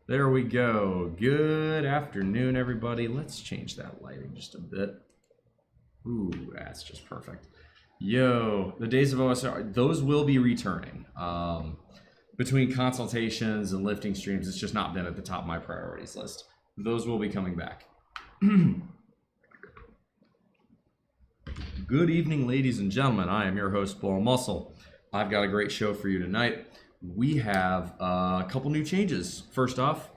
There we go. Good afternoon, everybody. Let's change that lighting just a bit. Ooh, that's just perfect. Yo, the days of OSR, those will be returning. Between consultations and lifting streams, it's just not been at the top of my priorities list. Those will be coming back. Good evening, ladies and gentlemen. I am your host, Bull Muscle. I've got a great show for you tonight. We have a couple new changes. First off,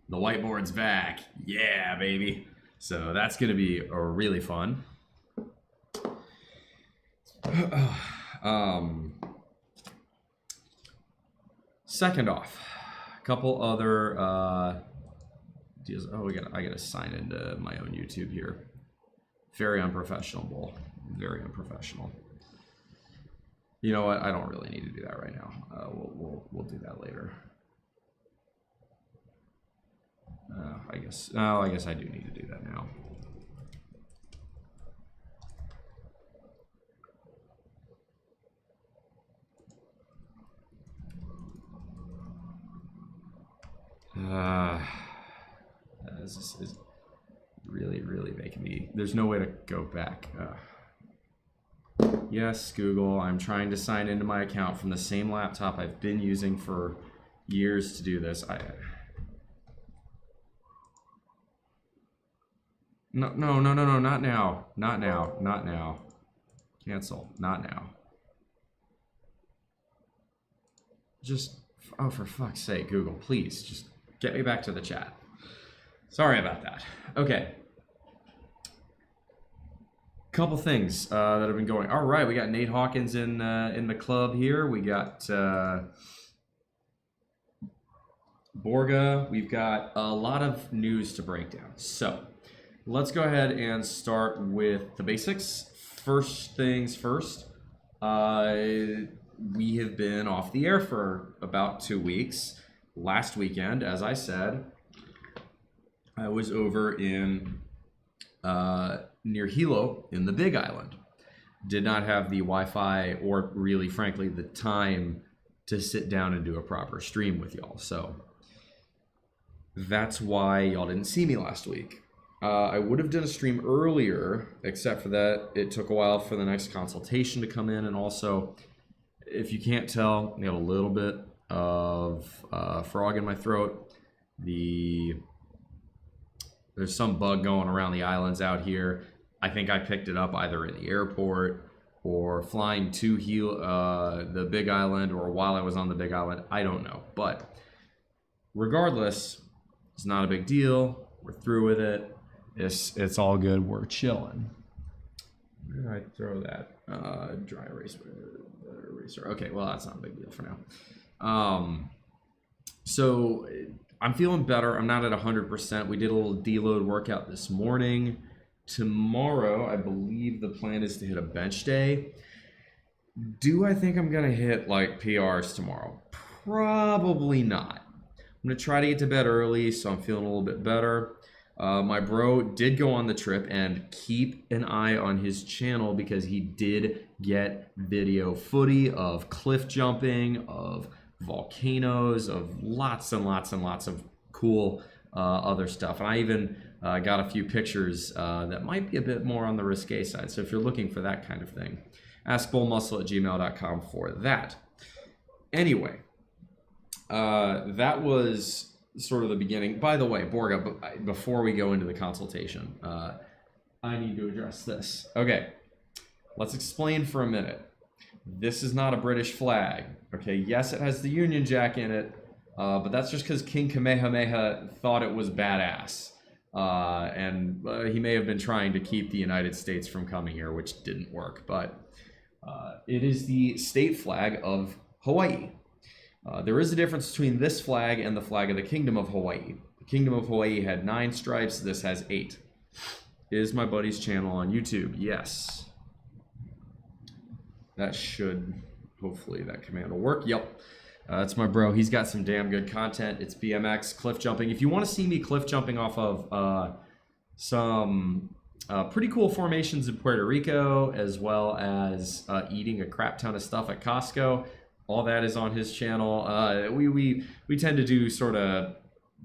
the whiteboard's back. Yeah, baby. So that's going to be really fun. Second off, a couple other deals. Oh, I gotta sign into my own YouTube here. Very unprofessional, Bull. Very unprofessional. You know what? I don't really need to do that right now. We'll do that later. I guess I do need to do that now. This is really making me. There's no way to go back. Yes, Google, I'm trying to sign into my account from the same laptop I've been using for years to do this. No, not now. Not now. Cancel, not now. Just, oh, for fuck's sake, Google, please, just get me back to the chat. Sorry about that. Okay. Couple things that have been going. All right, we got Nate Hawkins in the club here. We got Borga. We've got a lot of news to break down. So let's go ahead and start with the basics. First things first. We have been off the air for about 2 weeks. Last weekend, as I said, I was over in near Hilo in the Big Island. Did not have the Wi-Fi or really, frankly, the time to sit down and do a proper stream with y'all. So that's why y'all didn't see me last week. I would have done a stream earlier, except for that it took a while for the next consultation to come in. And also, if you can't tell, I got a little bit of frog in my throat. There's some bug going around the islands out here. I think I picked it up either in the airport or flying to the Big Island, or while I was on the Big Island. I don't know. But regardless, it's not a big deal. We're through with it. It's all good. We're chilling. Where did I throw that? Dry eraser. Okay, well, that's not a big deal for now. So I'm feeling better. I'm not at 100%. We did a little deload workout this morning. Tomorrow, I believe the plan is to hit a bench day. Do I think I'm going to hit like PRs tomorrow? Probably not. I'm going to try to get to bed early, so I'm feeling a little bit better. My bro did go on the trip, and keep an eye on his channel because he did get video footy of cliff jumping, of volcanoes, of lots and lots and lots of cool other stuff. And I even got a few pictures that might be a bit more on the risque side. So if you're looking for that kind of thing, ask bullmuscle@gmail.com for that. Anyway, that was sort of the beginning. By the way, Borga, before we go into the consultation, I need to address this. Okay, let's explain for a minute. This is not a British flag. Okay, yes, it has the Union Jack in it, but that's just because King Kamehameha thought it was badass. And he may have been trying to keep the United States from coming here, which didn't work. But it is the state flag of Hawaii. There is a difference between this flag and the flag of the Kingdom of Hawaii. The Kingdom of Hawaii had 9 stripes. This has 8. Is my buddy's channel on YouTube? Yes. That should, hopefully that command will work. Yep. That's my bro. He's got some damn good content. It's BMX, cliff jumping. If you want to see me cliff jumping off of some pretty cool formations in Puerto Rico, as well as eating a crap ton of stuff at Costco, all that is on his channel. We tend to do sort of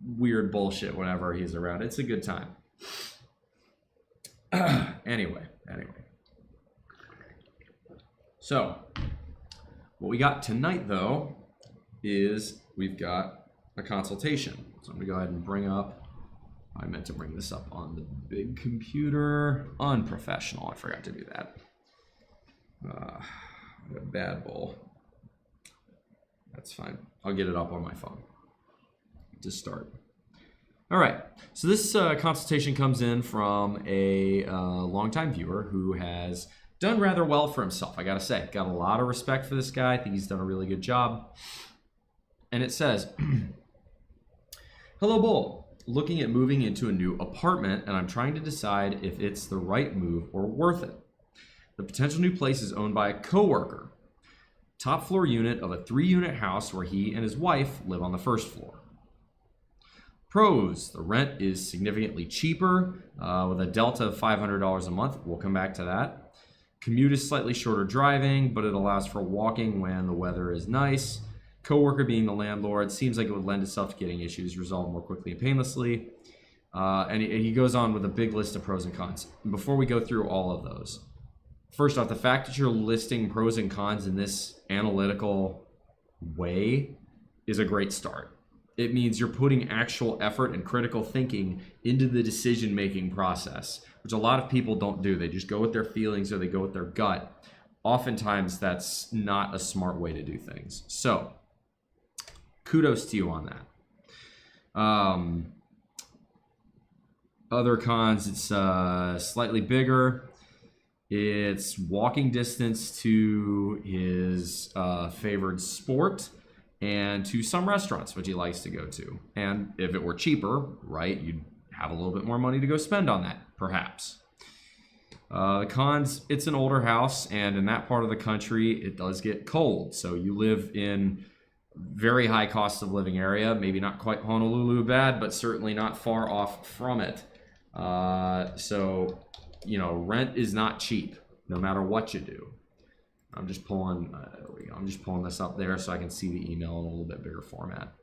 weird bullshit whenever he's around. It's a good time. Anyway. So, what we got tonight, though, is we've got a consultation. So I'm going to go ahead and bring up, I meant to bring this up on the big computer. Unprofessional, I forgot to do that. A bad bowl. That's fine. I'll get it up on my phone to start. All right, so this consultation comes in from a longtime viewer who has done rather well for himself, I gotta say. Got a lot of respect for this guy. I think he's done a really good job. And it says, hello, Bull. Looking at moving into a new apartment, and I'm trying to decide if it's the right move or worth it. The potential new place is owned by a coworker. Top floor unit of a 3-unit house where he and his wife live on the first floor. Pros, the rent is significantly cheaper with a delta of $500 a month. We'll come back to that. Commute is slightly shorter driving, but it allows for walking when the weather is nice. Coworker being the landlord seems like it would lend itself to getting issues resolved more quickly and painlessly. And he goes on with a big list of pros and cons. And before we go through all of those, first off, the fact that you're listing pros and cons in this analytical way is a great start. It means you're putting actual effort and critical thinking into the decision-making process, which a lot of people don't do. They just go with their feelings or they go with their gut. Oftentimes, that's not a smart way to do things. So, kudos to you on that. Other cons, it's slightly bigger. It's walking distance to his favored sport and to some restaurants, which he likes to go to. And if it were cheaper, right, you'd have a little bit more money to go spend on that, perhaps. The cons, it's an older house, and in that part of the country, it does get cold. So you live in very high cost of living area, maybe not quite Honolulu bad, but certainly not far off from it. So, you know, rent is not cheap, no matter what you do. I'm just pulling, there we go. I'm just pulling this up there so I can see the email in a little bit bigger format.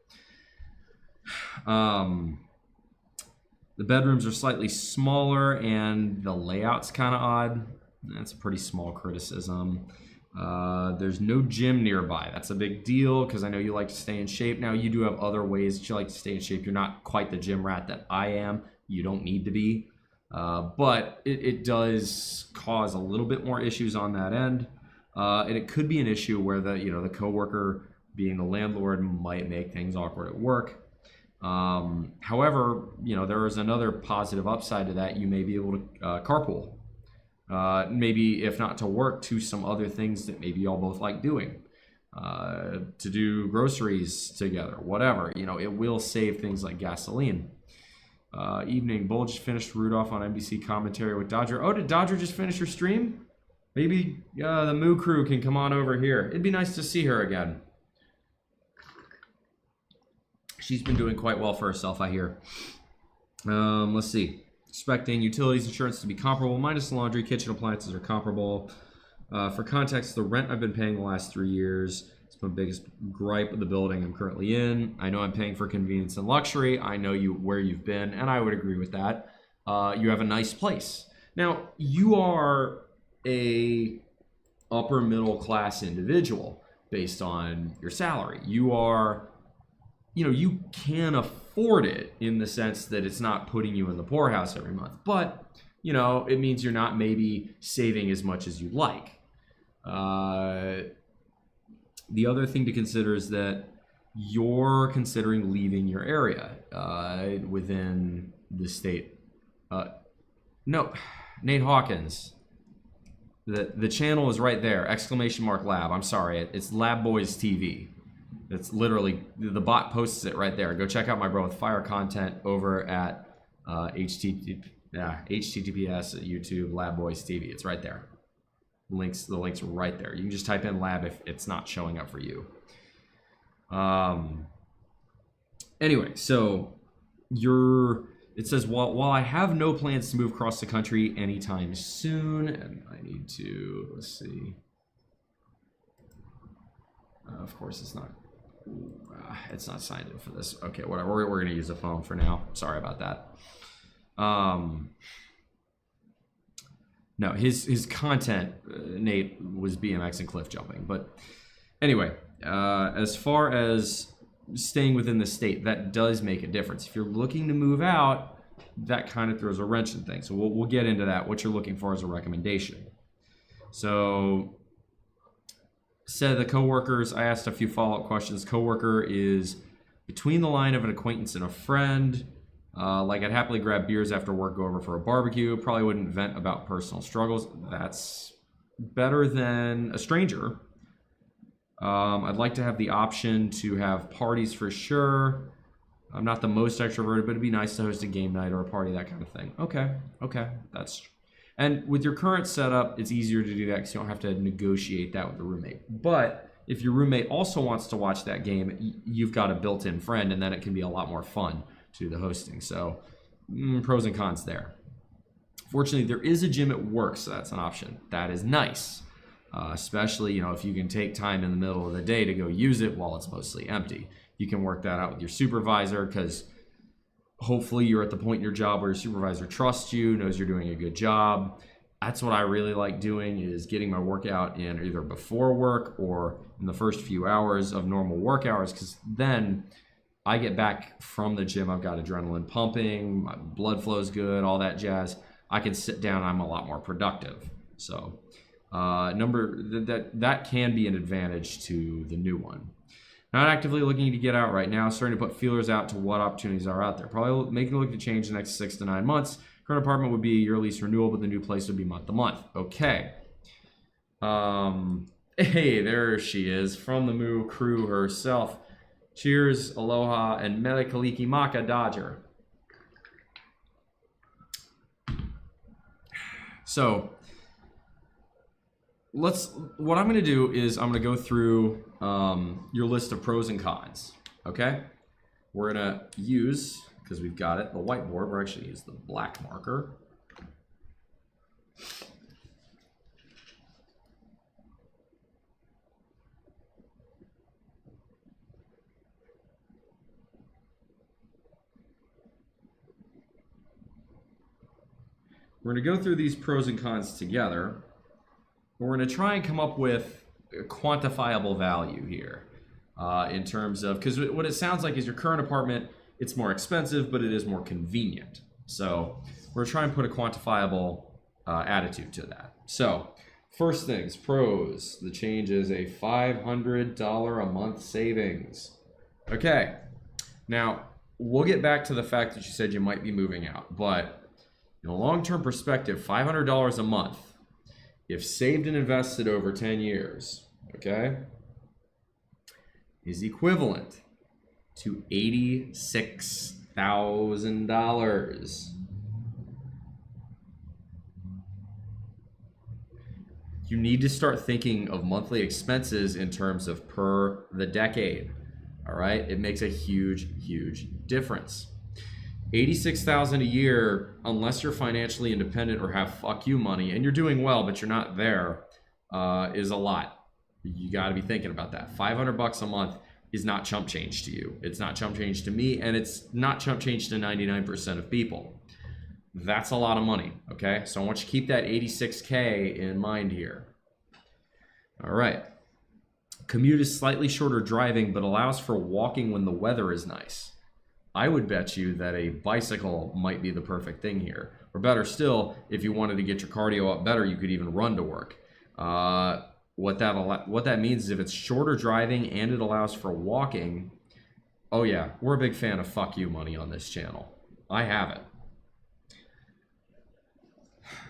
The bedrooms are slightly smaller and the layout's kind of odd. That's a pretty small criticism. There's no gym nearby. That's a big deal because I know you like to stay in shape. Now, you do have other ways that you like to stay in shape. You're not quite the gym rat that I am. You don't need to be. But it does cause a little bit more issues on that end. And it could be an issue where the coworker being the landlord might make things awkward at work. However, there is another positive upside to that. You may be able to carpool. Maybe if not to work, to some other things that maybe y'all both like doing. To do groceries together, whatever. It will save things like gasoline. Evening, Bull just finished Rudolph on NBC commentary with Dodger. Oh, did Dodger just finish her stream? Maybe the Moo crew can come on over here. It'd be nice to see her again. She's been doing quite well for herself, I hear. Let's see. Expecting utilities insurance to be comparable, minus laundry, kitchen appliances are comparable. For context, the rent I've been paying the last 3 years, it's my biggest gripe of the building I'm currently in. I know I'm paying for convenience and luxury. I know where you've been, and I would agree with that. You have a nice place. Now, you are a upper middle class individual based on your salary. You are, you can afford it in the sense that it's not putting you in the poorhouse every month, but it means you're not maybe saving as much as you'd like. The other thing to consider is that you're considering leaving your area within the state. No, Nate Hawkins. The channel is right there, ! Lab. I'm sorry, it's Lab Boys TV. It's literally, the bot posts it right there. Go check out my Bro with Fire content over at https YouTube Lab Boys TV. It's right there. The link's right there. You can just type in lab if it's not showing up for you. Anyway, so it says, while I have no plans to move across the country anytime soon, and I need to, let's see. Of course it's not It's not signed in for this. Okay, whatever. We're going to use the phone for now. Sorry about that. No, his content, Nate, was BMX and cliff jumping. But anyway, as far as staying within the state, that does make a difference. If you're looking to move out, that kind of throws a wrench in things. So we'll get into that, what you're looking for as a recommendation. So, said the coworkers, I asked a few follow-up questions. Coworker is between the line of an acquaintance and a friend. Like I'd happily grab beers after work, go over for a barbecue. Probably wouldn't vent about personal struggles. That's better than a stranger. I'd like to have the option to have parties for sure. I'm not the most extroverted, but it'd be nice to host a game night or a party, that kind of thing. Okay, that's... And with your current setup, it's easier to do that because you don't have to negotiate that with the roommate. But if your roommate also wants to watch that game, you've got a built-in friend, and then it can be a lot more fun to do the hosting. So pros and cons there. Fortunately, there is a gym at work, so that's an option. That is nice, especially if you can take time in the middle of the day to go use it while it's mostly empty. You can work that out with your supervisor because hopefully you're at the point in your job where your supervisor trusts you, knows you're doing a good job. That's what I really like doing, is getting my workout in either before work or in the first few hours of normal work hours, because then I get back from the gym, I've got adrenaline pumping, my blood flow's good, all that jazz. I can sit down, I'm a lot more productive. So that can be an advantage to the new one. Not actively looking to get out right now, starting to put feelers out to what opportunities are out there. Probably making a look to change the next 6 to 9 months. Current apartment would be a year lease renewal, but the new place would be month to month. Okay. Hey, there she is, from the Moo crew herself. Cheers, aloha, and mele kaliki maka Dodger. So, what I'm going to do is I'm going to go through your list of pros and cons, okay? We're going to use, because we've got it, the whiteboard. We're actually going to use the black marker. We're going to go through these pros and cons together. We're going to try and come up with a quantifiable value here in terms of, because what it sounds like is your current apartment, it's more expensive, but it is more convenient. So we're trying to put a quantifiable attitude to that. So first things, pros, the change is a $500 a month savings. Okay, now we'll get back to the fact that you said you might be moving out, but in a long-term perspective, $500 a month, if saved and invested over 10 years, okay, is equivalent to $86,000. You need to start thinking of monthly expenses in terms of per the decade, all right? It makes a huge, huge difference. $86,000 a year, unless you're financially independent or have fuck you money, and you're doing well, but you're not there, is a lot. You got to be thinking about that. $500 a month is not chump change to you. It's not chump change to me, and it's not chump change to 99% of people. That's a lot of money, okay? So I want you to keep that 86K in mind here. All right. Commute is slightly shorter driving, but allows for walking when the weather is nice. I would bet you that a bicycle might be the perfect thing here. Or better still, if you wanted to get your cardio up better, you could even run to work. What that means is if it's shorter driving and it allows for walking, oh yeah, we're a big fan of fuck you money on this channel. I have it.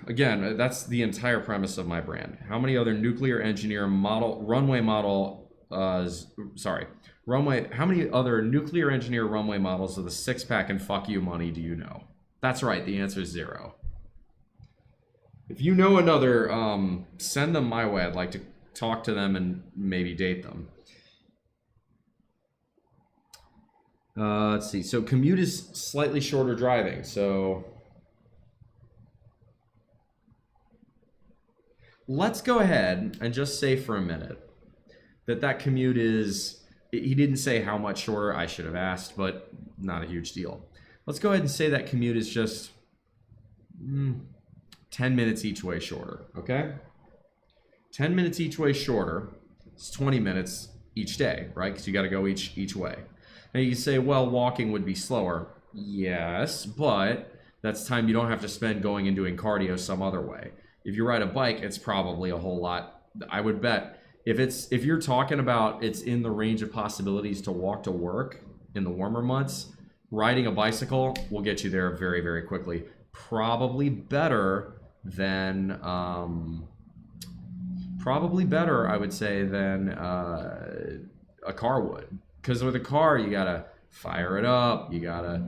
Again, that's the entire premise of my brand. How many other nuclear engineer how many other nuclear engineer runway models of the six-pack and fuck you money do you know? That's right, the answer is 0. If you know another, send them my way. I'd like to talk to them and maybe date them. Let's see, so commute is slightly shorter driving, so let's go ahead and just say for a minute that commute is He didn't say how much shorter. I should have asked, but not a huge deal. Let's go ahead and say that commute is just 10 minutes each way shorter, okay? 10 minutes each way shorter. It's 20 minutes each day, right? Because you got to go each way. Now you can say, well, walking would be slower. Yes, but that's time you don't have to spend going and doing cardio some other way. If you ride a bike, it's probably a whole lot. I would bet if you're talking about it's in the range of possibilities to walk to work in the warmer months, riding a bicycle will get you there very, very quickly. Probably better than I would say, than a car would. Because with a car, you gotta fire it up, you gotta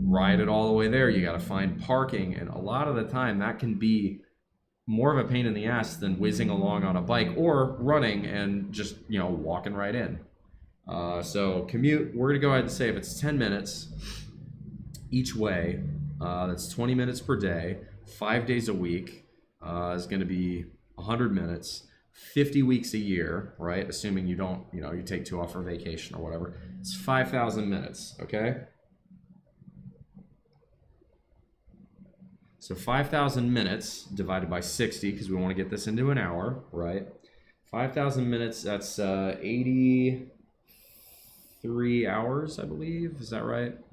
ride it all the way there, you gotta find parking, and a lot of the time that can be more of a pain in the ass than whizzing along on a bike or running and just, walking right in. So commute, we're gonna go ahead and say if it's 10 minutes each way, that's 20 minutes per day, 5 days a week, is gonna be 100 minutes, 50 weeks a year, right? Assuming you don't, you take 2 off for vacation or whatever. It's 5,000 minutes, okay? So 5,000 minutes divided by 60, because we want to get this into an hour, right? 5,000 minutes, that's 83 hours, I believe. Is that right? Do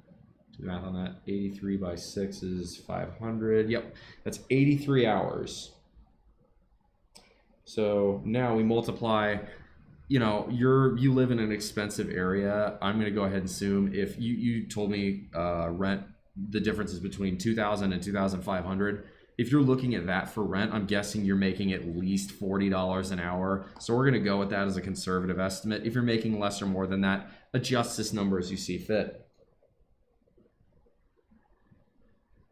the math on that. 83 by 6 is 500. Yep, that's 83 hours. So now we multiply, you live in an expensive area. I'm going to go ahead and assume if you told me rent, the differences between 2,000 and 2,500. If you're looking at that for rent, I'm guessing you're making at least $40 an hour. So we're going to go with that as a conservative estimate. If you're making less or more than that, adjust this number as you see fit.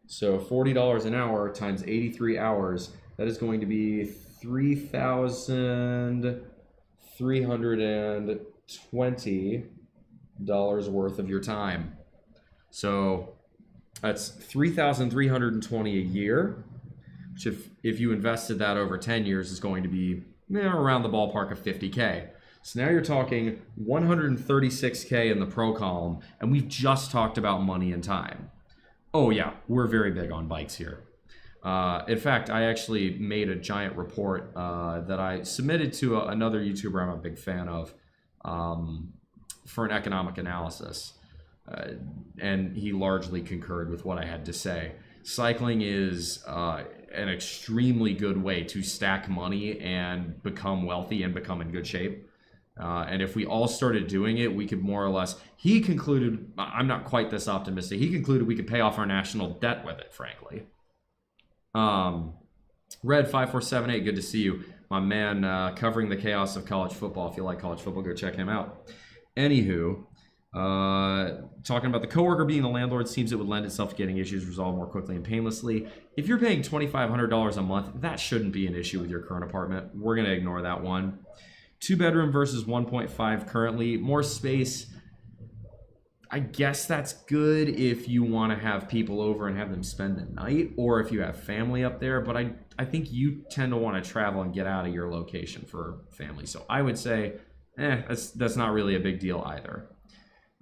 So $40 an hour times 83 hours, that is going to be $3,320 worth of your time. So that's $3,320 a year, which if you invested that over 10 years is going to be around the ballpark of 50K. So now you're talking 136K in the pro column, and we've just talked about money and time. Oh yeah, we're very big on bikes here. In fact, I actually made a giant report that I submitted to another YouTuber I'm a big fan of for an economic analysis. And he largely concurred with what I had to say. Cycling is an extremely good way to stack money and become wealthy and become in good shape. And if we all started doing it, we could more or less, he concluded, I'm not quite this optimistic, he concluded we could pay off our national debt with it, frankly. Red5478, good to see you. My man, covering the chaos of college football. If you like college football, go check him out. Anywho, talking about the coworker being the landlord seems it would lend itself to getting issues resolved more quickly and painlessly. If you're paying $2,500 a month, that shouldn't be an issue with your current apartment. We're going to ignore that one. 2-bedroom versus 1.5 currently. More space. I guess that's good if you want to have people over and have them spend the night, or if you have family up there, but I think you tend to want to travel and get out of your location for family. So I would say, that's not really a big deal either.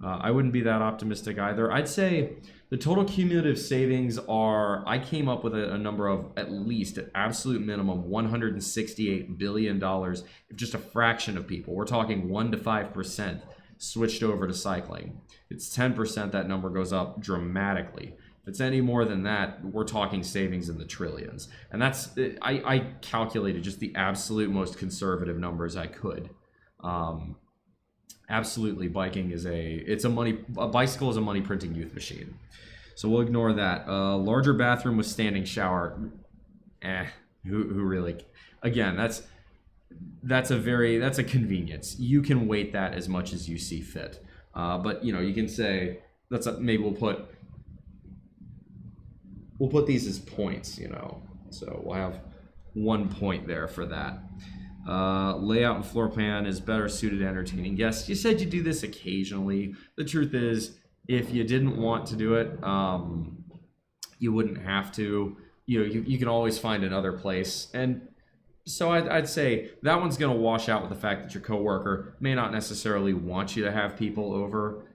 I wouldn't be that optimistic either. I'd say the total cumulative savings are, I came up with a number of at least, at absolute minimum, $168 billion if just a fraction of people, we're talking 1 to 5%, switched over to cycling. If it's 10%, that number goes up dramatically. If it's any more than that, we're talking savings in the trillions. And that's, I calculated just the absolute most conservative numbers I could. Absolutely, biking is a bicycle is a money printing youth machine. So we'll ignore that. Larger bathroom with standing shower. Who really? Again, that's a convenience. You can weight that as much as you see fit. But you can say maybe we'll put these as points. So we'll have 1 point there for that. Layout and floor plan is better suited to entertaining guests. You said you do this occasionally. The truth is, if you didn't want to do it, you wouldn't have to. You can always find another place. And So I'd say that one's going to wash out with the fact that your coworker may not necessarily want you to have people over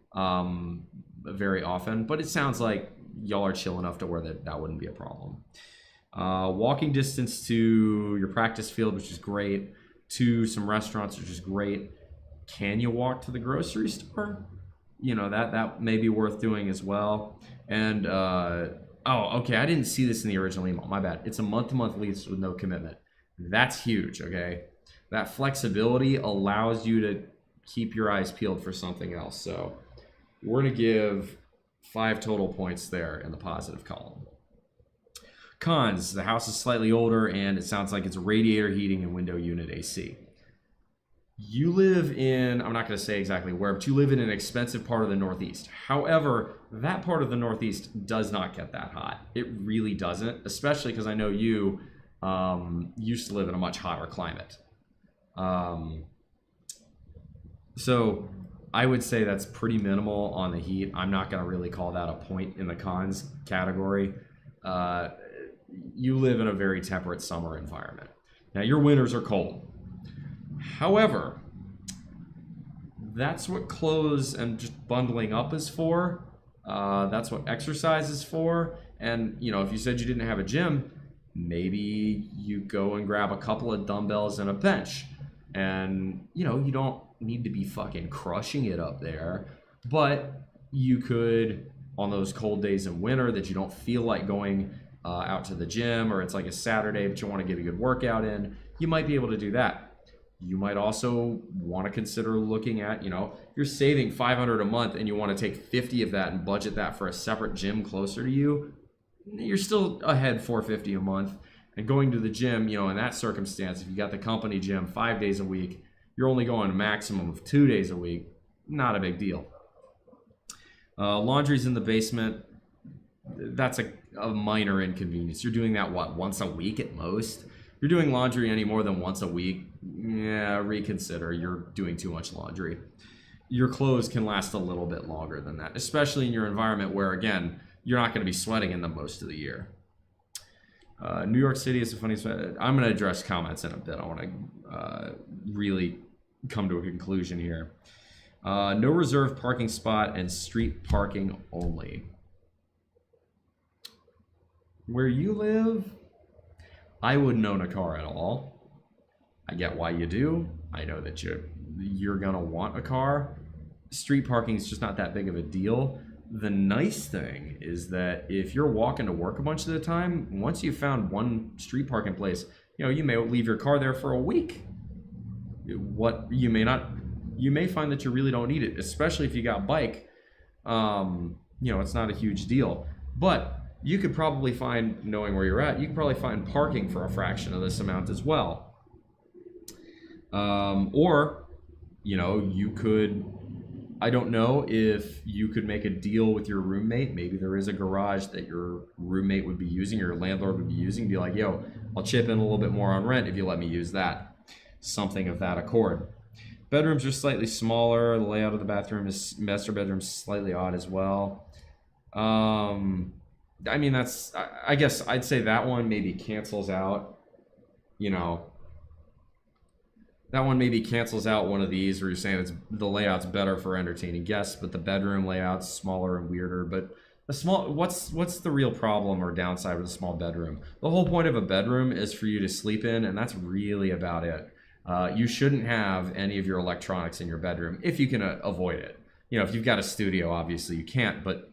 very often, but it sounds like y'all are chill enough to where that wouldn't be a problem. Walking distance to your practice field, which is great, to some restaurants, which is great. Can you walk to the grocery store? You know, that may be worth doing as well. And okay, I didn't see this in the original email. My bad. It's a month-to-month lease with no commitment. That's huge, okay? That flexibility allows you to keep your eyes peeled for something else. So we're going to give 5 total points there in the positive column. Cons, the house is slightly older and it sounds like it's radiator heating and window unit AC. You live in, I'm not going to say exactly where, but you live in an expensive part of the Northeast. However, that part of the Northeast does not get that hot. It really doesn't, especially because I know you used to live in a much hotter climate. So I would say that's pretty minimal on the heat. I'm not going to really call that a point in the cons category. You live in a very temperate summer environment. Now, your winters are cold. However, that's what clothes and just bundling up is for. That's what exercise is for. And, you know, if you said you didn't have a gym, maybe you go and grab a couple of dumbbells and a bench. And, you know, you don't need to be fucking crushing it up there. But you could, on those cold days in winter that you don't feel like going out to the gym, or it's like a Saturday but you want to get a good workout in, you might be able to do that. You might also want to consider looking at, you know, if you're saving $500 a month and you want to take 50 of that and budget that for a separate gym closer to you, you're still ahead $450 a month. And going to the gym, you know, in that circumstance, if you got the company gym 5 days a week, you're only going a maximum of 2 days a week. Not a big deal. Laundry's in the basement. That's a minor inconvenience. You're doing that, what, once a week at most? If you're doing laundry any more than once a week, yeah, reconsider. You're doing too much laundry. Your clothes can last a little bit longer than that, especially in your environment where, again, you're not going to be sweating in them most of the year. New York City is a funny spot. I'm going to address comments in a bit. I want to really come to a conclusion here. No reserved parking spot and street parking only. Where you live, I wouldn't own a car at all. I get why you do. I know that you're gonna want a car. Street parking is just not that big of a deal. The nice thing is that if you're walking to work a bunch of the time, once you've found one street parking place, you know, you may leave your car there for a week. You may find that you really don't need it, especially if you got a bike. You know, it's not a huge deal. But you could probably find, knowing where you're at, you could probably find parking for a fraction of this amount as well. Or, you know, you could, I don't know if you could make a deal with your roommate. Maybe there is a garage that your roommate would be using, your landlord would be using. Be like, yo, I'll chip in a little bit more on rent if you let me use that. Something of that accord. Bedrooms are slightly smaller. The layout of the master bedroom is slightly odd as well. I mean, I guess I'd say that one maybe cancels out, you know, that one maybe cancels out one of these where you're saying the layout's better for entertaining guests, but the bedroom layout's smaller and weirder. But what's the real problem or downside with a small bedroom? The whole point of a bedroom is for you to sleep in, and that's really about it. You shouldn't have any of your electronics in your bedroom if you can avoid it. You know, if you've got a studio, obviously you can't, but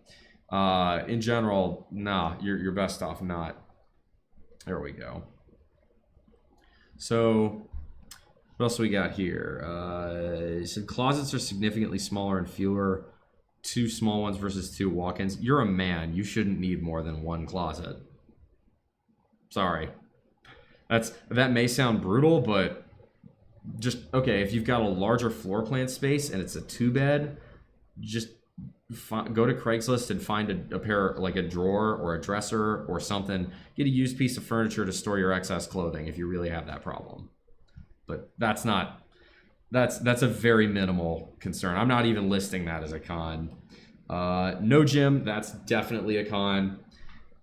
in general, nah, you're best off not. There we go. So what else we got here? Some closets are significantly smaller and fewer. 2 small ones versus 2 walk-ins. You're a man. You shouldn't need more than 1 closet. Sorry. That may sound brutal, but just, okay, if you've got a larger floor plan space and it's a 2-bed, just go to Craigslist and find a pair, like a drawer or a dresser or something. Get a used piece of furniture to store your excess clothing if you really have that problem. But that's a very minimal concern. I'm not even listing that as a con. No gym, that's definitely a con.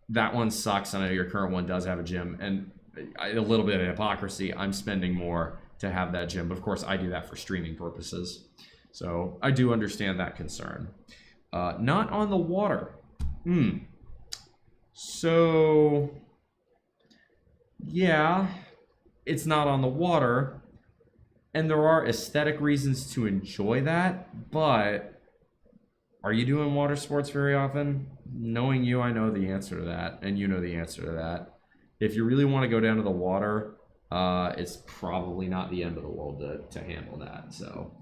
That one sucks. I know your current one does have a gym, and a little bit of hypocrisy. I'm spending more to have that gym, but of course I do that for streaming purposes. So I do understand that concern. Not on the water. So yeah, it's not on the water, and there are aesthetic reasons to enjoy that, but are you doing water sports very often? Knowing you, I know the answer to that, and you know the answer to that. If you really want to go down to the water, it's probably not the end of the world to handle that. So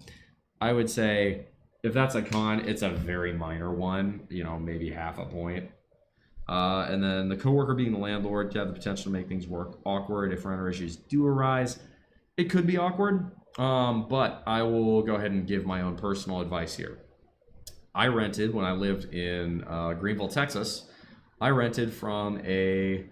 I would say if that's a con, it's a very minor one, you know, maybe half a point. And then the coworker being the landlord, you have the potential to make things work awkward if renter issues do arise. It could be awkward, but I will go ahead and give my own personal advice here. I rented when I lived in Greenville, Texas. I rented from a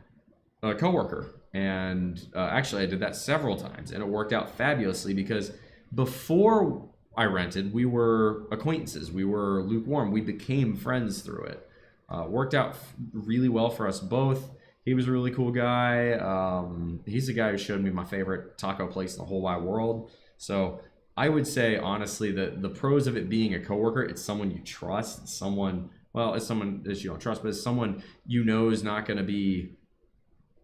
coworker, and actually I did that several times, and it worked out fabulously because before I rented, we were acquaintances. We were lukewarm. We became friends through it. Worked out really well for us both. He was a really cool guy. He's the guy who showed me my favorite taco place in the whole wide world. So I would say, honestly, that the pros of it being a coworker, it's someone you trust. It's someone, well, it's someone that you don't trust, but it's someone you know is not going to be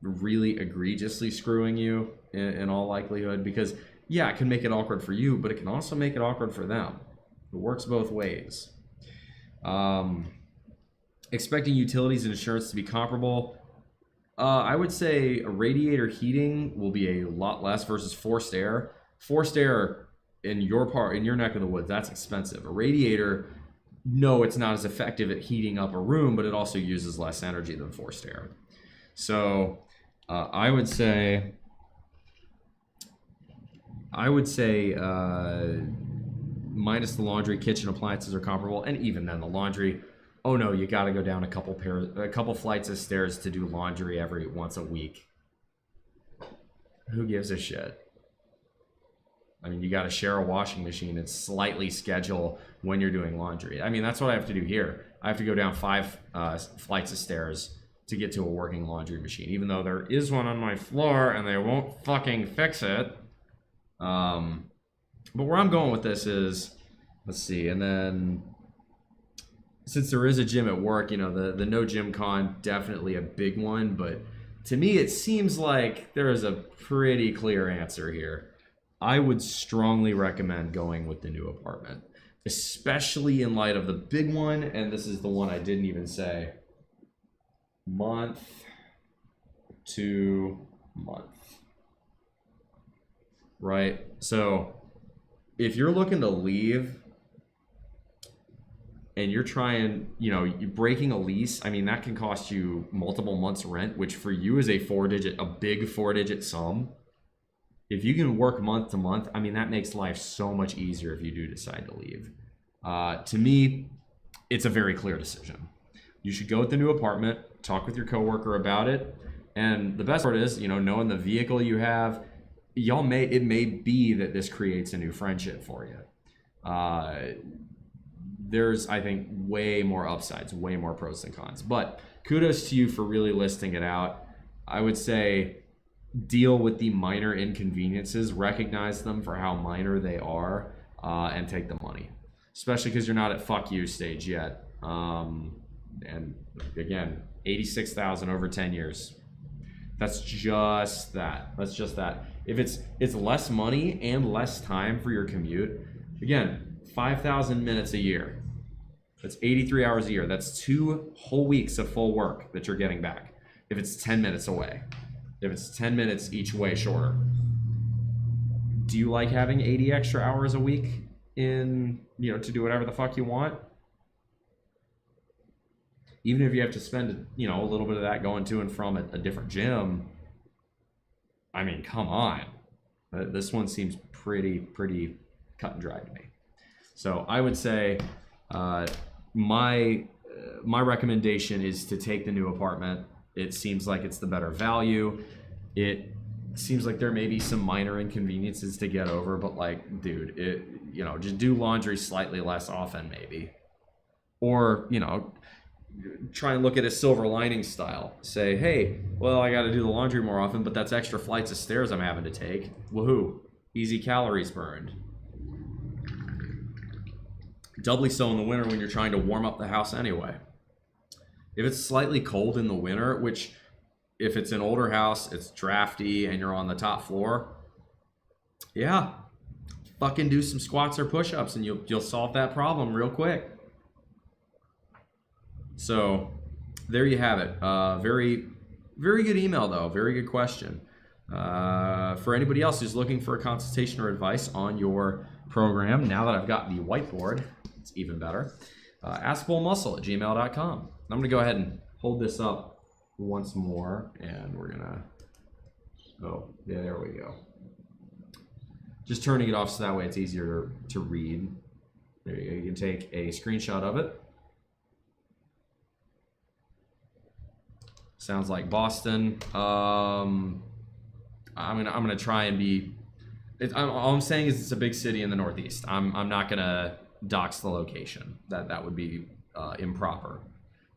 really egregiously screwing you in all likelihood. Because, yeah, it can make it awkward for you, but it can also make it awkward for them. It works both ways. Expecting utilities and insurance to be comparable. I would say radiator heating will be a lot less versus forced air. Forced air in your neck of the woods, that's expensive. A radiator, no, it's not as effective at heating up a room, but it also uses less energy than forced air. So I would say minus the laundry, kitchen appliances are comparable, and even then the laundry. Oh no, you got to go down a couple flights of stairs to do laundry every once a week. Who gives a shit? I mean, you got to share a washing machine and slightly schedule when you're doing laundry. I mean, that's what I have to do here. I have to go down 5 flights of stairs to get to a working laundry machine, even though there is one on my floor and they won't fucking fix it. But where I'm going with this is, let's see, and then since there is a gym at work, you know, the no gym con, definitely a big one, but to me it seems like there is a pretty clear answer here. I would strongly recommend going with the new apartment, especially in light of the big one, and this is the one I didn't even say, month to month, right? So if you're looking to leave and you're trying, you know, you're breaking a lease, I mean, that can cost you multiple months rent, which for you is a big 4-digit sum. If you can work month to month, I mean, that makes life so much easier if you do decide to leave. To me, it's a very clear decision. You should go with the new apartment, talk with your coworker about it. And the best part is, you know, knowing the vehicle you have, it may be that this creates a new friendship for you. There's, I think, way more upsides, way more pros than cons. But kudos to you for really listing it out. I would say deal with the minor inconveniences, recognize them for how minor they are, and take the money. Especially because you're not at fuck you stage yet. And again, $86,000 over 10 years. That's just that. That's just that. If it's less money and less time for your commute, again, 5,000 minutes a year. That's 83 hours a year. That's 2 whole weeks of full work that you're getting back. If it's 10 minutes away. If it's 10 minutes each way shorter. Do you like having 80 extra hours a week to do whatever the fuck you want? Even if you have to spend, a little bit of that going to and from a different gym, I mean, come on. This one seems pretty cut and dry to me. So I would say my recommendation is to take the new apartment. It seems like it's the better value. It seems like there may be some minor inconveniences to get over, but like, dude, just do laundry slightly less often maybe. Or, try and look at a silver lining style. Say, hey, well, I got to do the laundry more often, but that's extra flights of stairs I'm having to take. Woohoo. Easy calories burned. Doubly so in the winter when you're trying to warm up the house anyway. If it's slightly cold in the winter, which if it's an older house, it's drafty and you're on the top floor, yeah, fucking do some squats or push-ups and you'll solve that problem real quick. So there you have it. Very, very good email though. Very good question. For anybody else who's looking for a consultation or advice on your program, now that I've got the whiteboard, it's even better. askbullmuscle@gmail.com. I'm gonna go ahead and hold this up once more, and we're gonna. Oh, yeah, there we go. Just turning it off so that way it's easier to read. There you go. You can take a screenshot of it. Sounds like Boston. I'm gonna try and be. All I'm saying is it's a big city in the Northeast. I'm not gonna dox the location. That would be improper.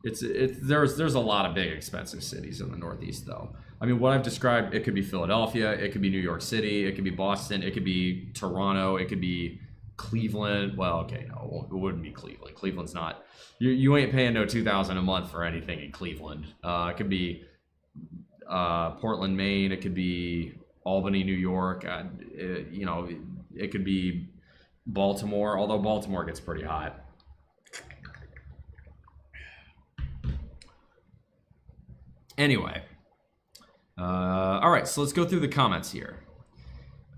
There's a lot of big expensive cities in the Northeast though. I mean, what I've described, it could be Philadelphia, it could be New York City, it could be Boston, it could be Toronto, it could be Cleveland. Well, okay, no, it wouldn't be Cleveland. Cleveland's not. You ain't paying no $2,000 a month for anything in Cleveland. It could be Portland, Maine. It could be Albany, New York. It could be Baltimore. Although Baltimore gets pretty hot. Anyway, all right. So let's go through the comments here.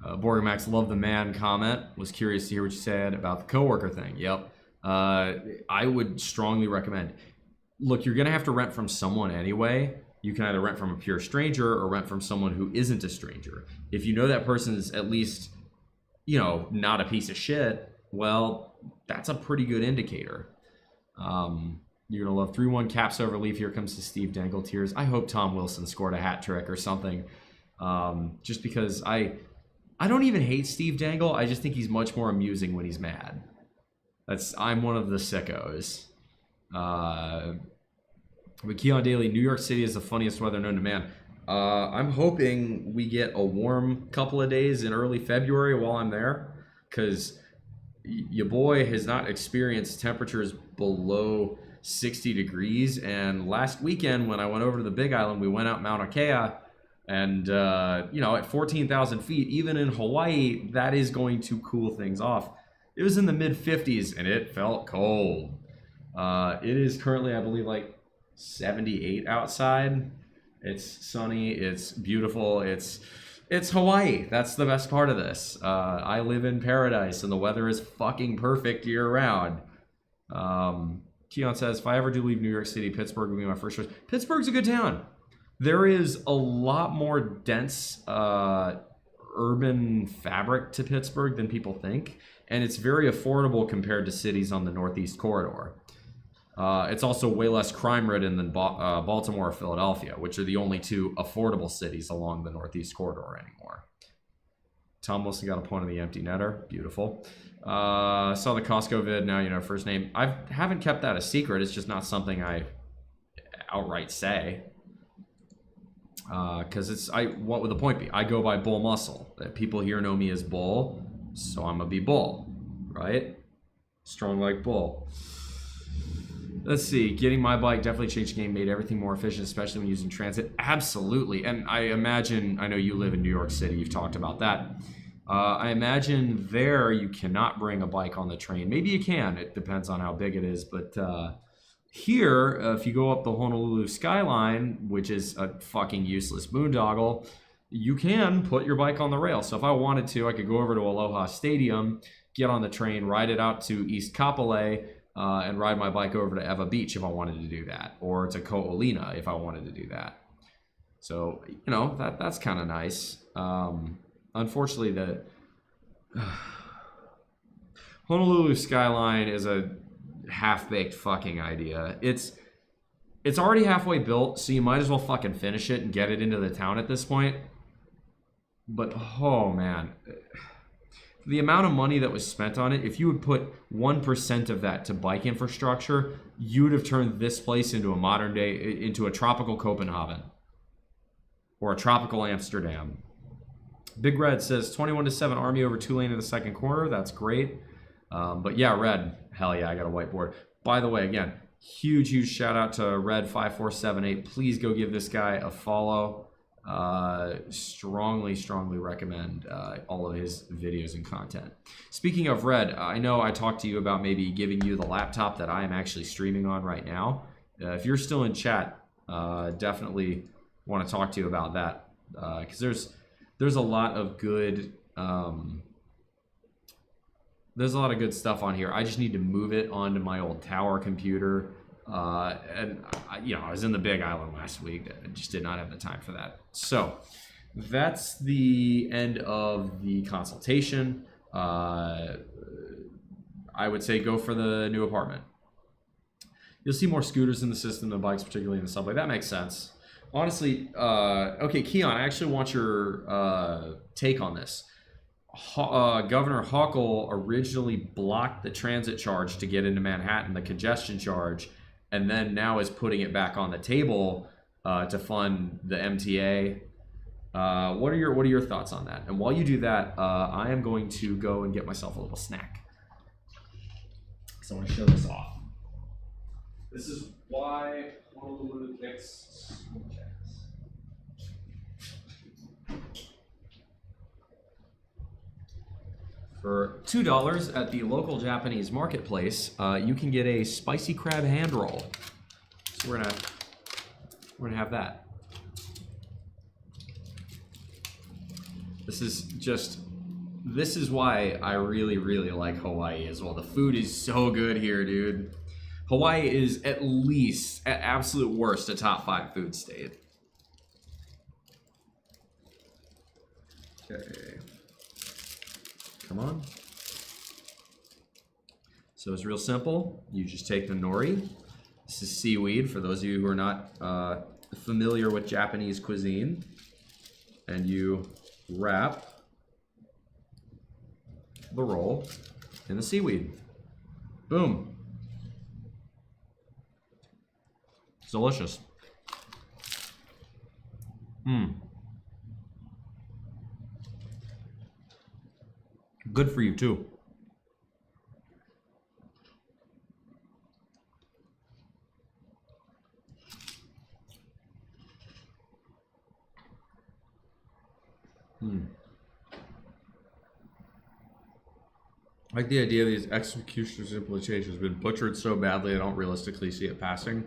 Borgamax, love the man comment. Was curious to hear what you said about the coworker thing. Yep. I would strongly recommend. Look, you're gonna have to rent from someone anyway. You can either rent from a pure stranger or rent from someone who isn't a stranger. If you know that person's at least, not a piece of shit, well, that's a pretty good indicator. You're gonna love 3-1 caps over Leaf. Here comes the Steve Dangle tears. I hope Tom Wilson scored a hat trick or something. Just because I don't even hate Steve Dangle. I just think he's much more amusing when he's mad. I'm one of the sickos. But Keon Daly, New York City is the funniest weather known to man. I'm hoping we get a warm couple of days in early February while I'm there, because your boy has not experienced temperatures below 60 degrees. And last weekend when I went over to the Big Island, we went out Mauna Kea, and at 14,000 feet, even in Hawaii, that is going to cool things off. It was in the mid 50s and it felt cold. It is currently, I believe, like 78 outside. It's sunny, it's beautiful, it's Hawaii. That's the best part of this. I live in paradise and the weather is fucking perfect year round. Keon says, if I ever do leave New York City, Pittsburgh would be my first choice. Pittsburgh's a good town. There is a lot more dense urban fabric to Pittsburgh than people think, and it's very affordable compared to cities on the Northeast Corridor. It's also way less crime-ridden than Baltimore or Philadelphia, which are the only two affordable cities along the Northeast Corridor anymore. Tom Wilson got a point on the empty netter. Beautiful. Saw the Costco vid. Now you know first name. I haven't kept that a secret. It's just not something I outright say. Because what would the point be? I go by Bull Muscle. People here know me as Bull, so I'm gonna be Bull, right? Strong like Bull. Let's see. Getting my bike definitely changed the game, made everything more efficient, especially when using transit. Absolutely. And I know you live in New York City. You've talked about that. I imagine there you cannot bring a bike on the train. Maybe you can. It depends on how big it is. But here, if you go up the Honolulu skyline, which is a fucking useless boondoggle, you can put your bike on the rail. So if I wanted to, I could go over to Aloha Stadium, get on the train, ride it out to East Kapolei, and ride my bike over to Eva Beach if I wanted to do that, or to Ko'olina if I wanted to do that. So, that's kind of nice. Unfortunately, the Honolulu skyline is a half-baked fucking idea. It's already halfway built, so you might as well fucking finish it and get it into the town at this point. But, oh man, the amount of money that was spent on it, if you would put 1% of that to bike infrastructure, you would have turned this place into a modern day, into a tropical Copenhagen or a tropical Amsterdam. Big Red says 21-7 Army over Tulane in the second quarter. That's great. But yeah, Red, hell yeah, I got a whiteboard. By the way, again, huge shout out to Red5478. Please go give this guy a follow. Strongly recommend all of his videos and content. Speaking of Red, I know I talked to you about maybe giving you the laptop that I am actually streaming on right now. If you're still in chat, definitely want to talk to you about that, because there's a lot of good stuff on here. I just need to move it onto my old tower computer. And I was in the Big Island last week. I just did not have the time for that. So that's the end of the consultation. I would say go for the new apartment. You'll see more scooters in the system than bikes, particularly in the subway. That makes sense. Honestly, okay, Keon, I actually want your take on this. Governor Hochul originally blocked the transit charge to get into Manhattan, the congestion charge, and then now is putting it back on the table to fund the MTA. What are your thoughts on that? And while you do that, I am going to go and get myself a little snack. So I want to show this off. This is why Honolulu kicks school checks. For $2 at the local Japanese marketplace, you can get a spicy crab hand roll. So we're gonna have that. This is why I really like Hawaii as well. The food is so good here, dude. Hawaii is at least, at absolute worst, a top 5 food state. Okay. Come on. So it's real simple. You just take the nori. This is seaweed for those of you who are not familiar with Japanese cuisine. And you wrap the roll in the seaweed. Boom. It's delicious. Good for you too. I like the idea of these executioner's implementations been butchered so badly I don't realistically see it passing.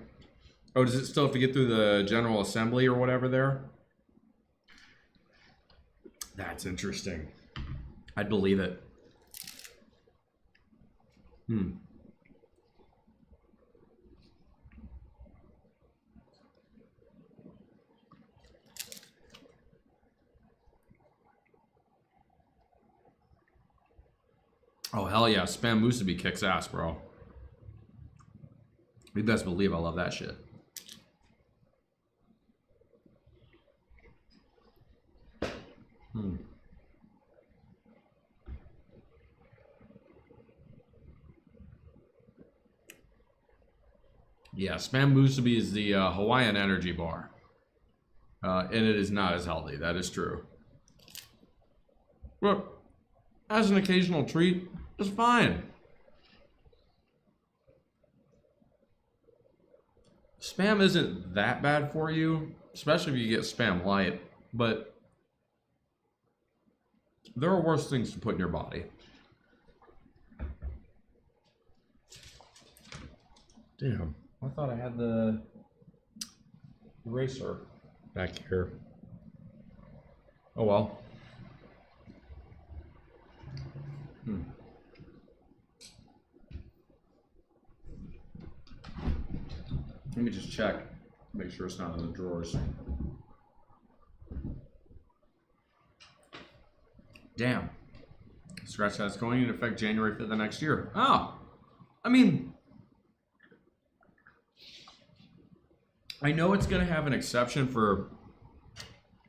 Oh, does it still have to get through the General Assembly or whatever there? That's interesting. I'd believe it. Oh, hell yeah. Spam musubi kicks ass, bro. You best believe I love that shit. Yeah, Spam musubi is the Hawaiian energy bar. And it is not as healthy. That is true. But as an occasional treat, it's fine. Spam isn't that bad for you, especially if you get Spam light, but there are worse things to put in your body. Damn, I thought I had the eraser back here. Oh well. Let me just check, make sure it's not in the drawers. Damn. Scratch that's going into effect January 5th of the next year. Oh, I mean, I know it's going to have an exception for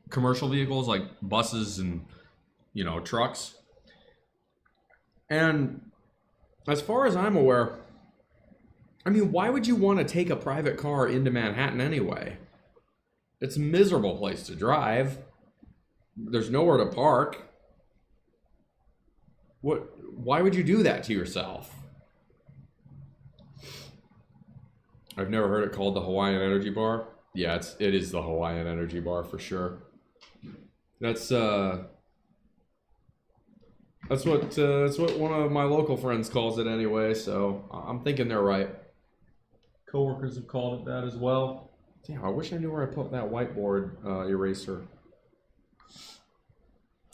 commercial vehicles like buses and, you know, trucks. And as far as I'm aware, I mean, why would you want to take a private car into Manhattan anyway? It's a miserable place to drive. There's nowhere to park. Why would you do that to yourself? I've never heard it called the Hawaiian Energy Bar. Yeah, it is the Hawaiian Energy Bar for sure. That's what one of my local friends calls it anyway, so I'm thinking they're right. Coworkers have called it that as well. Damn, I wish I knew where I put that whiteboard eraser.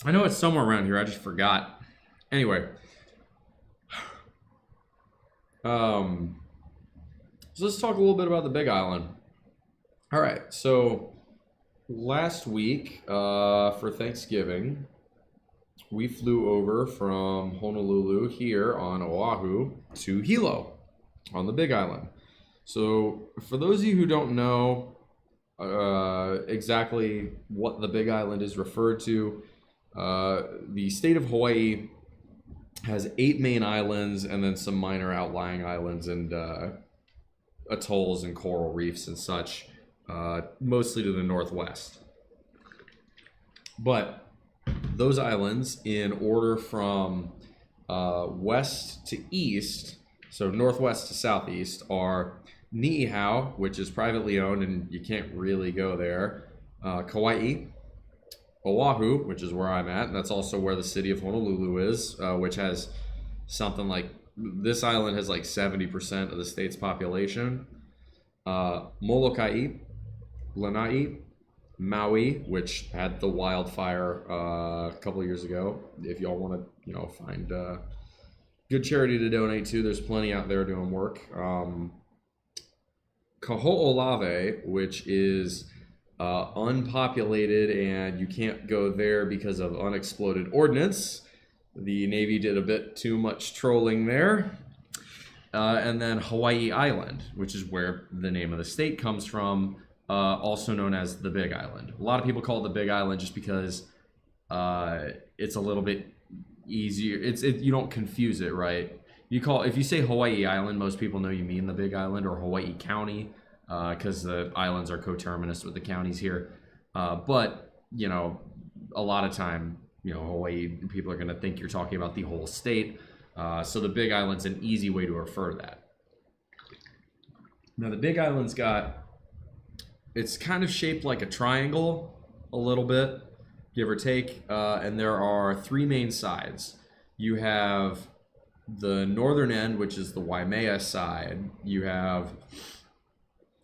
I know it's somewhere around here, I just forgot. Anyway. So let's talk a little bit about the Big Island. All right, so last week for Thanksgiving, we flew over from Honolulu here on Oahu to Hilo on the Big Island. So for those of you who don't know exactly what the Big Island is referred to, the state of Hawaii has 8 main islands and then some minor outlying islands and atolls and coral reefs and such, mostly to the northwest. But those islands, in order from west to east, so northwest to southeast, are Niihau, which is privately owned and you can't really go there, Kauai, Oahu, which is where I'm at, and that's also where the city of Honolulu is, which has something like, this island has like 70% of the state's population, Molokai, Lanai, Maui, which had the wildfire a couple of years ago. If y'all want to, find good charity to donate to, there's plenty out there doing work. Kaho'olawe, which is unpopulated and you can't go there because of unexploded ordnance. The Navy did a bit too much trolling there. And then Hawaii Island, which is where the name of the state comes from, also known as the Big Island. A lot of people call it the Big Island just because it's a little bit easier. You don't confuse it, right? If you say Hawaii Island, most people know you mean the Big Island or Hawaii County, because the islands are coterminous with the counties here. But a lot of time, Hawaii people are going to think you're talking about the whole state. So the Big Island's an easy way to refer to that. Now the Big Island's it's kind of shaped like a triangle a little bit, give or take, and there are 3 main sides. You have the northern end, which is the Waimea side. You have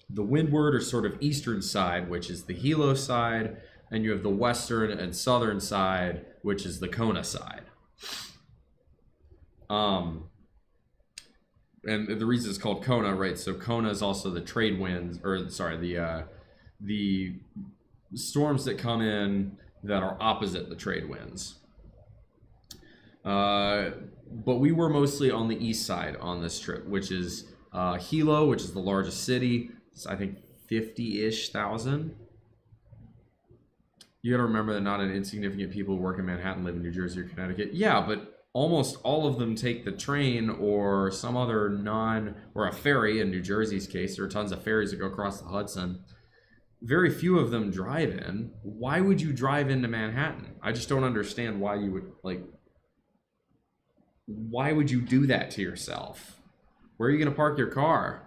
the windward or sort of eastern side, which is the Hilo side, and you have the western and southern side, which is the Kona side. And the reason it's called Kona, right? So Kona is also the trade winds, the storms that come in that are opposite the trade winds. But we were mostly on the east side on this trip, which is Hilo, which is the largest city. It's, I think, 50-ish thousand. You got to remember that not an insignificant people who work in Manhattan live in New Jersey or Connecticut. Yeah, but almost all of them take the train or some other or a ferry in New Jersey's case. There are tons of ferries that go across the Hudson. Very few of them drive in. Why would you drive into Manhattan? I just don't understand why you would, why would you do that to yourself? Where are you going to park your car?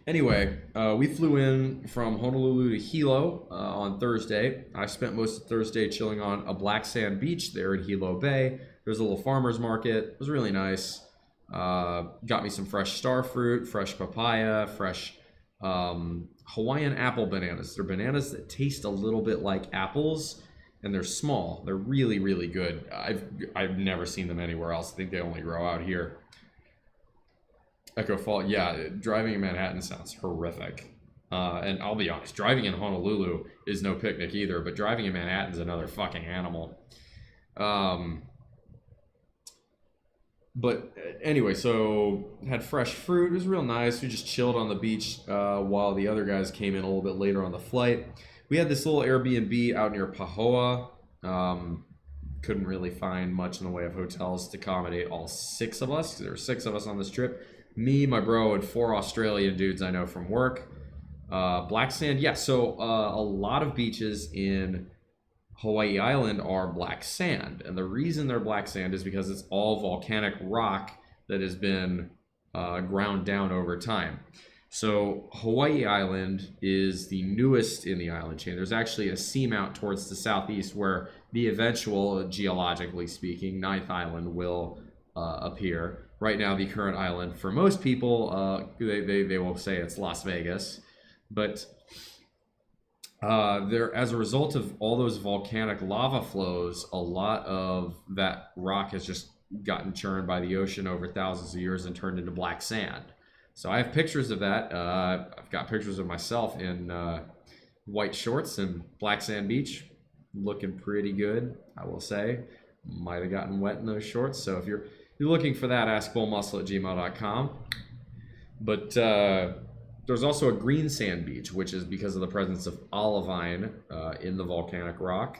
Anyway, we flew in from Honolulu to Hilo on Thursday. I spent most of Thursday chilling on a black sand beach there in Hilo Bay. There's a little farmer's market. It was really nice. Got me some fresh star fruit, fresh papaya, fresh Hawaiian apple bananas. They're bananas that taste a little bit like apples, and they're small. They're really, really good. I've never seen them anywhere else. I think they only grow out here. Echo Fall, yeah, driving in Manhattan sounds horrific. And I'll be honest, driving in Honolulu is no picnic either, but driving in Manhattan is another fucking animal. But anyway, so had fresh fruit. It was real nice. We just chilled on the beach while the other guys came in a little bit later on the flight. We had this little Airbnb out near Pahoa. couldn't really find much in the way of hotels to accommodate all 6 of us. There were 6 of us on this trip. Me, my bro, and 4 Australian dudes I know from work. Black sand, yeah. So a lot of beaches in Hawaii Island are black sand, and the reason they're black sand is because it's all volcanic rock that has been ground down over time. So Hawaii Island is the newest in the island chain. There's actually a seamount towards the southeast where the eventual, geologically speaking, 9th island will appear. Right now, the current island, for most people, they will say it's Las Vegas. But there, as a result of all those volcanic lava flows, a lot of that rock has just gotten churned by the ocean over thousands of years and turned into black sand. So I have pictures of that. I've got pictures of myself in white shorts and black sand beach, looking pretty good, I will say. Might have gotten wet in those shorts. So if you're looking for that, askbullmuscle@gmail.com. But there's also a green sand beach, which is because of the presence of olivine in the volcanic rock.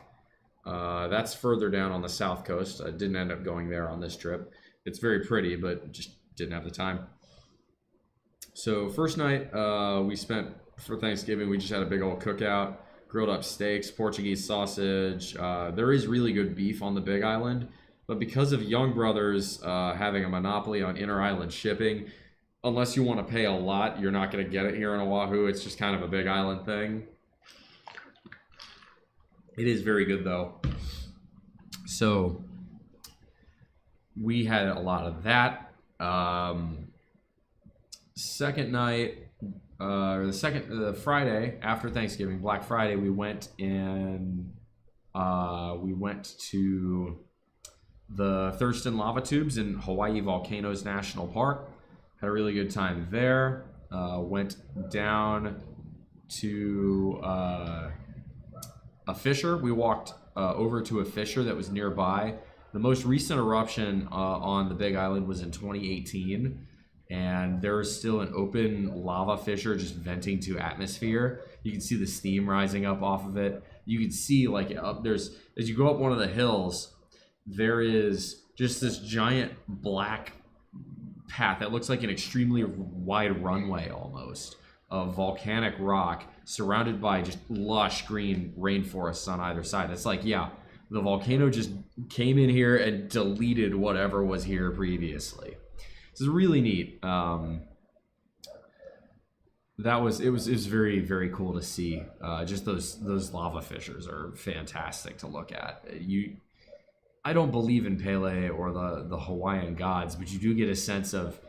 That's further down on the south coast. I didn't end up going there on this trip. It's very pretty, but just didn't have the time. So first night we spent for Thanksgiving, we just had a big old cookout, grilled up steaks, Portuguese sausage. There is really good beef on the Big Island, but because of Young Brothers having a monopoly on inter-island shipping, unless you want to pay a lot, you're not going to get it here in Oahu. It's just kind of a Big Island thing. It is very good though. So we had a lot of that. Second night, the Friday after Thanksgiving, Black Friday, we went to the Thurston Lava Tubes in Hawaii Volcanoes National Park. Had a really good time there. Went down to a fissure. We walked over to a fissure that was nearby. The most recent eruption on the Big Island was in 2018. And there is still an open lava fissure just venting to atmosphere. You can see the steam rising up off of it. You can see like as you go up one of the hills, there is just this giant black path that looks like an extremely wide runway almost of volcanic rock surrounded by just lush green rainforests on either side. It's like, yeah, the volcano just came in here and deleted whatever was here previously. This is really neat. It was very, very cool to see. Just those lava fissures are fantastic to look at. I don't believe in Pele or the Hawaiian gods, but you do get a sense of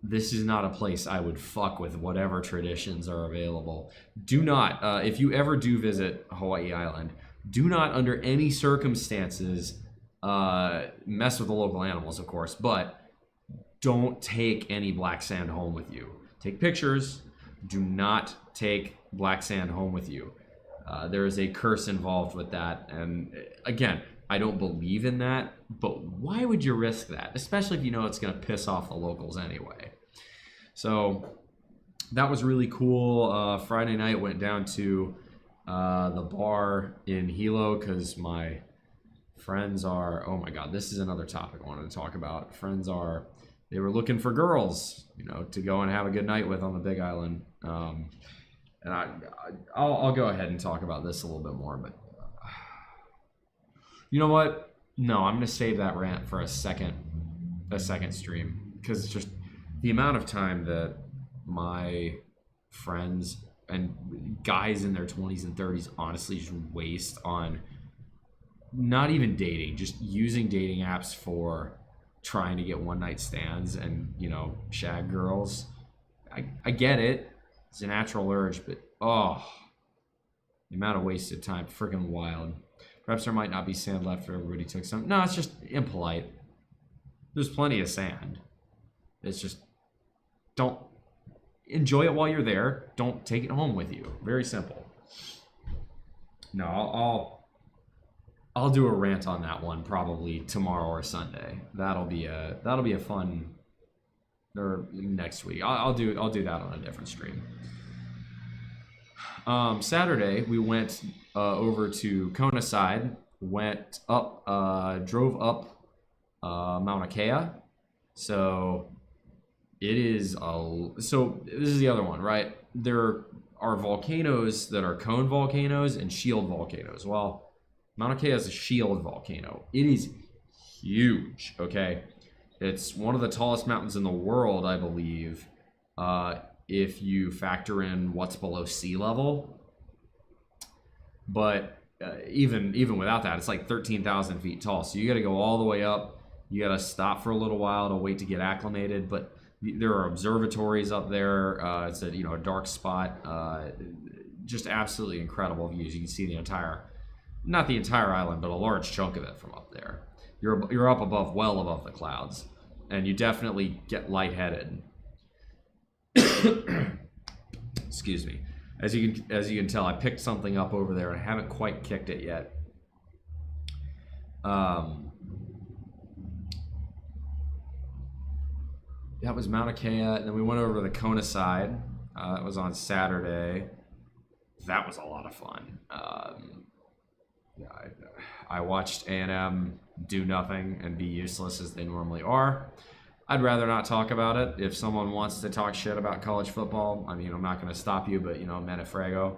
this is not a place I would fuck with whatever traditions are available. Do not, if you ever do visit Hawaii Island, do not under any circumstances mess with the local animals, of course, but don't take any black sand home with you. Take pictures. Do not take black sand home with you. There is a curse involved with that. And again, I don't believe in that, but why would you risk that? Especially if you know it's going to piss off the locals anyway. So that was really cool. Friday night went down to the bar in Hilo because my friends are, oh my God, this is another topic I wanted to talk about. They were looking for girls, to go and have a good night with on the Big Island. And I'll go ahead and talk about this a little bit more, but you know what? No, I'm going to save that rant for a second stream, because it's just the amount of time that my friends and guys in their 20s and 30s honestly just waste on not even dating, just using dating apps for trying to get one night stands and shag girls. I get it, it's a natural urge, but the amount of wasted time, freaking wild. Perhaps there might not be sand left for everybody took some. No, it's just impolite. There's plenty of sand. It's just, don't enjoy it while you're there. Don't take it home with you. Very simple. No, I'll do a rant on that one probably tomorrow or Sunday. That'll be a fun, or next week. I'll do that on a different stream. Saturday we went over to Kona side. went up, drove up Mauna Kea. So it is so this is the other one, right? There are volcanoes that are cone volcanoes and shield volcanoes. Well, Mauna Kea is a shield volcano. It is huge, okay? It's one of the tallest mountains in the world, I believe, if you factor in what's below sea level. But even without that, it's like 13,000 feet tall. So you got to go all the way up. You got to stop for a little while to wait to get acclimated. But there are observatories up there. It's a a dark spot. Just absolutely incredible views. You can see not the entire island, but a large chunk of it from up there. You're up above, well above the clouds, and you definitely get lightheaded. Excuse me. As you can tell, I picked something up over there and I haven't quite kicked it yet. That was Mauna Kea, and then we went over to the Kona side. That was on Saturday. That was a lot of fun. I watched A&M do nothing and be useless as they normally are. I'd rather not talk about it. If someone wants to talk shit about college football, I mean, I'm not going to stop you, but Menefrago.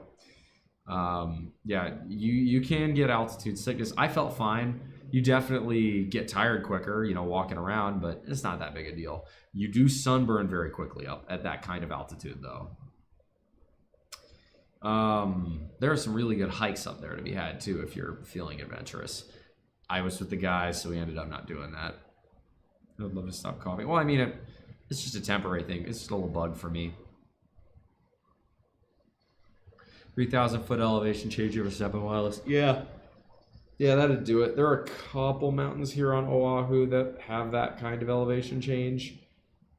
You can get altitude sickness. I felt fine. You definitely get tired quicker, walking around, but it's not that big a deal. You do sunburn very quickly up at that kind of altitude, though. There are some really good hikes up there to be had, too, if you're feeling adventurous. I was with the guys, so we ended up not doing that. I would love to stop coughing. Well, I mean, it's just a temporary thing. It's just a little bug for me. 3,000 foot elevation change over Seven Wireless. Yeah, that'd do it. There are a couple mountains here on Oahu that have that kind of elevation change.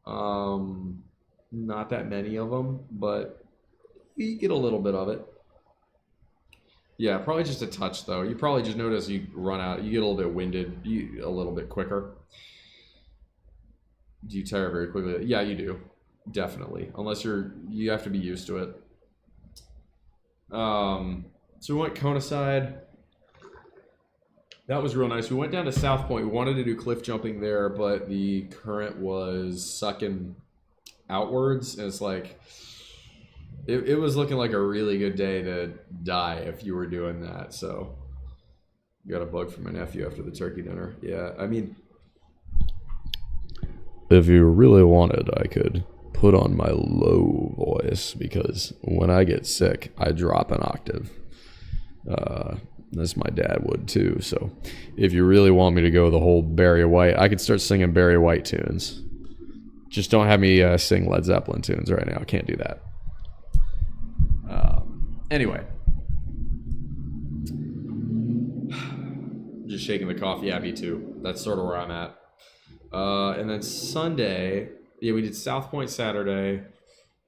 Not that many of them, but you get a little bit of it. Yeah, probably just a touch, though. You probably just notice you run out. You get a little bit winded a little bit quicker. Do you tire very quickly? Yeah, you do. Definitely. Unless you have to be used to it. So we went Kona side. That was real nice. We went down to South Point. We wanted to do cliff jumping there, but the current was sucking outwards. And it's like, it was looking like a really good day to die if you were doing that. So got a bug from my nephew after the turkey dinner. Yeah, I mean, if you really wanted, I could put on my low voice, because when I get sick, I drop an octave. This my dad would too. So if you really want me to go the whole Barry White, I could start singing Barry White tunes. Just don't have me sing Led Zeppelin tunes right now. I can't do that. Anyway. Just shaking the coffee. Yeah, me too. That's sort of where I'm at. And then Sunday, we did South Point Saturday.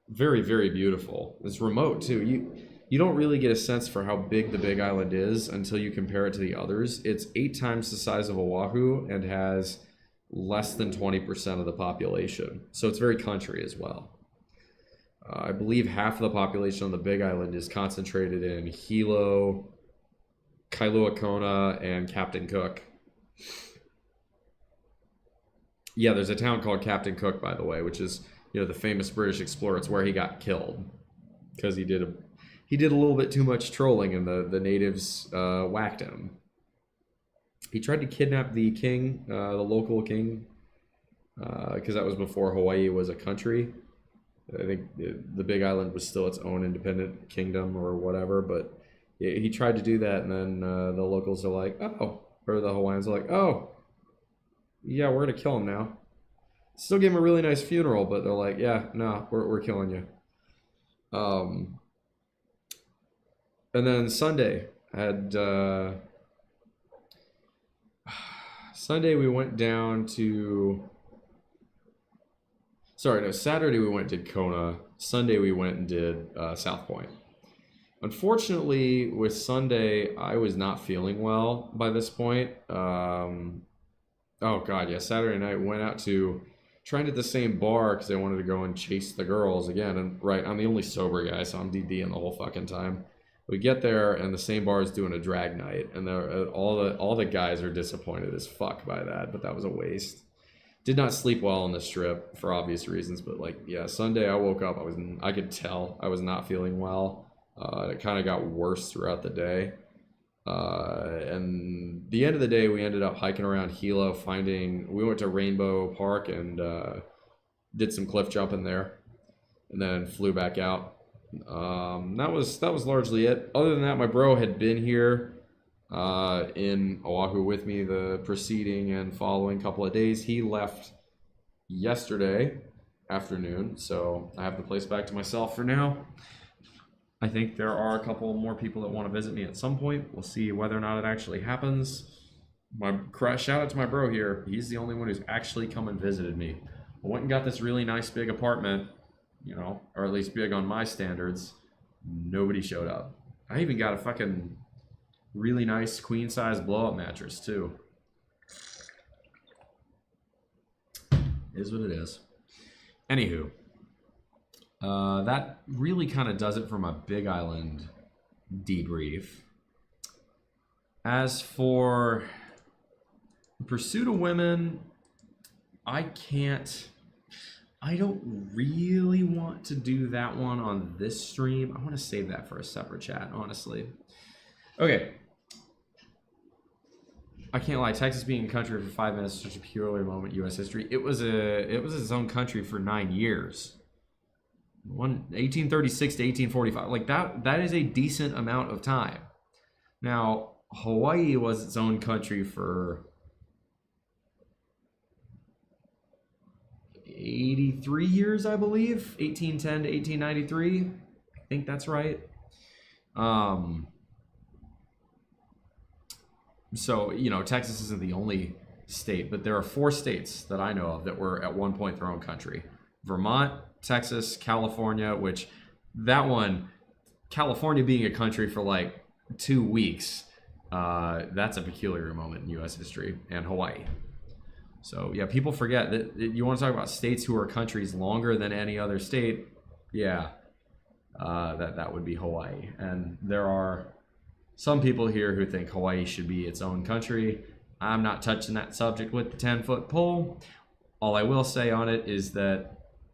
Very, very beautiful. It's remote too. You don't really get a sense for how big the Big Island is until you compare it to the others. It's 8 times the size of Oahu and has less than 20% of the population. So it's very country as well. I believe half of the population on the Big Island is concentrated in Hilo, Kailua Kona, and Captain Cook. Yeah, there's a town called Captain Cook, by the way, which is, the famous British explorer. It's where he got killed because he did a little bit too much trolling, and the natives whacked him. He tried to kidnap the king, the local king, because that was before Hawaii was a country. I think the Big Island was still its own independent kingdom or whatever, but he tried to do that, and then the locals are like, oh, or the Hawaiians are like, oh, yeah, we're gonna kill him now. Still give him a really nice funeral, but they're like, yeah, no, we're killing you. And then Sunday we went down to. Saturday we went and did Kona. Sunday we went and did South Point. Unfortunately, with Sunday, I was not feeling well by this point. Saturday night went out to trying to the same bar because I wanted to go and chase the girls again. And right, I'm the only sober guy, so I'm DDing the whole fucking time. We get there and the same bar is doing a drag night, and all the guys are disappointed as fuck by that. But that was a waste. Did not sleep well on this trip for obvious reasons, but like, yeah, Sunday I woke up, I could tell I was not feeling well. It kind of got worse throughout the day. And the end of the day, we ended up hiking around Hilo, we went to Rainbow Park and did some cliff jumping there, and then flew back out. That was largely it. Other than that, my bro had been here in Oahu with me the preceding and following couple of days. He left yesterday afternoon, so I have the place back to myself for now. I think there are a couple more people that want to visit me at some point. We'll see whether or not it actually happens. Shout out to my bro here. He's the only one who's actually come and visited me. I went and got this really nice big apartment, you know, or at least big on my standards. Nobody showed up. I even got a fucking really nice queen size blow up mattress too. Is what it is. Anywho, that really kind of does it for my Big Island debrief. As for Pursuit of Women, I don't really want to do that one on this stream. I want to save that for a separate chat, honestly. Okay. I can't lie. Texas being a country for 5 minutes is such a purely moment in U.S. history. It was its own country for 9 years. 1836 to 1845. Like that is a decent amount of time. Now, Hawaii was its own country for 83 years, I believe. 1810 to 1893. I think that's right. So, you know, Texas isn't the only state, but there are 4 states that I know of that were at one point their own country. Vermont, Texas, California, which that one, California being a country for like 2 weeks, that's a peculiar moment in U.S. history, and Hawaii. So yeah, people forget that you want to talk about states who are countries longer than any other state. Yeah, that would be Hawaii. And there are some people here who think Hawaii should be its own country. I'm not touching that subject with the 10-foot pole. All I will say on it is that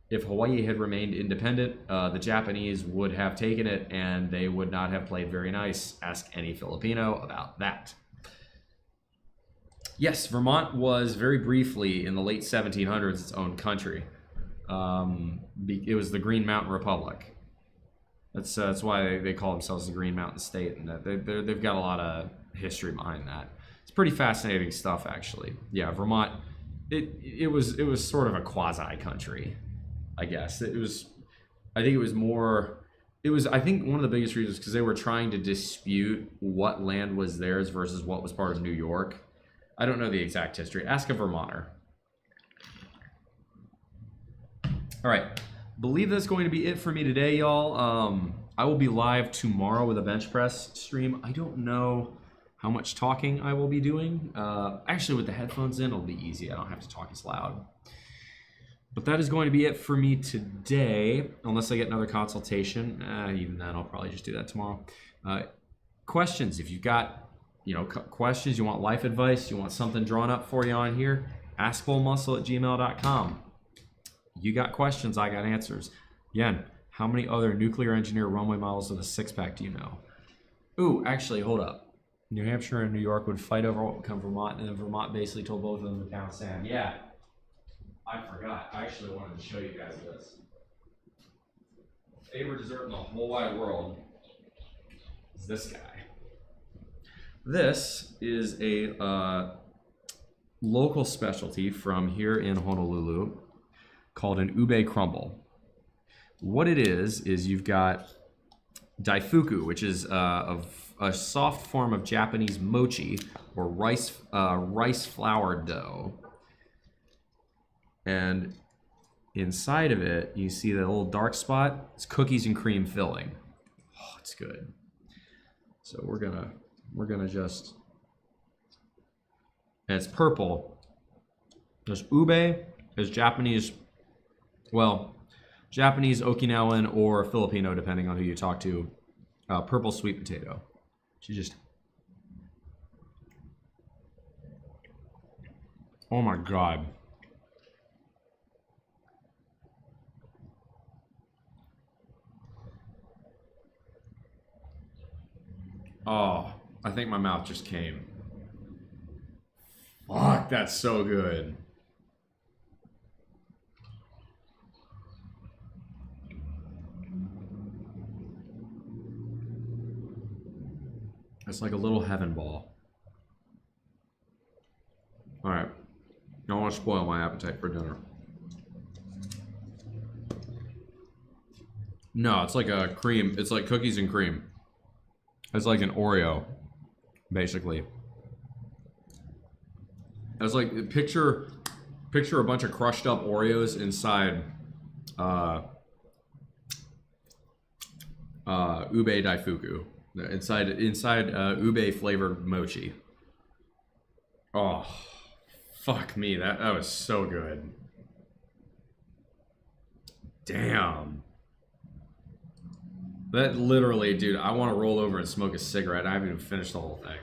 if Hawaii had remained independent, the Japanese would have taken it and they would not have played very nice. Ask any Filipino about that. Yes, Vermont was very briefly in the late 1700s its own country. It was the Green Mountain Republic. That's why they call themselves the Green Mountain State, and they've got a lot of history behind that. It's pretty fascinating stuff, actually. Yeah, Vermont. It was sort of a quasi country, I guess. I think one of the biggest reasons because they were trying to dispute what land was theirs versus what was part of New York. I don't know the exact history. Ask a Vermonter. All right. Believe that's going to be it for me today, y'all. I will be live tomorrow with a bench press stream. I don't know how much talking I will be doing. Actually, with the headphones in, it'll be easy. I don't have to talk as loud. But that is going to be it for me today, unless I get another consultation. Even then, I'll probably just do that tomorrow. Questions, if you've got questions, you want life advice, you want something drawn up for you on here, askfullmuscle@gmail.com. You got questions, I got answers. Again, how many other nuclear engineer runway models with a six-pack do you know? Ooh, actually, hold up. New Hampshire and New York would fight over what would become Vermont, and then Vermont basically told both of them to pound sand. Yeah, I forgot. I actually wanted to show you guys this. Favorite dessert in the whole wide world is this guy. This is a local specialty from here in Honolulu called an ube crumble. What it is you've got daifuku, which is a soft form of Japanese mochi or rice flour dough. And inside of it, you see that little dark spot. It's cookies and cream filling. Oh, it's good. So we're gonna just, and it's purple. There's ube, there's Japanese, Okinawan or Filipino, depending on who you talk to. Purple sweet potato. She just... Oh my God. Oh, I think my mouth just came. Fuck, that's so good. It's like a little heaven ball. All right. I don't want to spoil my appetite for dinner. No, it's like a cream. It's like cookies and cream. It's like an Oreo, basically. It's like picture a bunch of crushed up Oreos inside ube daifuku. Inside ube flavored mochi. Oh, fuck me. That was so good. Damn. That literally, dude, I want to roll over and smoke a cigarette. I haven't even finished the whole thing.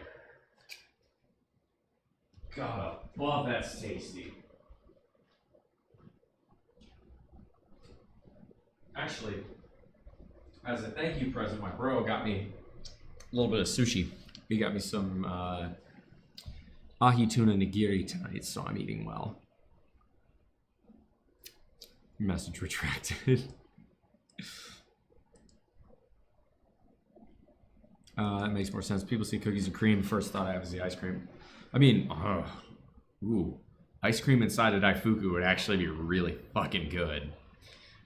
God, well, that's tasty. Actually, as a thank you present, my bro got me a little bit of sushi. He got me some ahi tuna nigiri tonight, so I'm eating well. Message retracted. That makes more sense. People see cookies and cream. First thought I have is the ice cream. I mean, ice cream inside a daifuku would actually be really fucking good.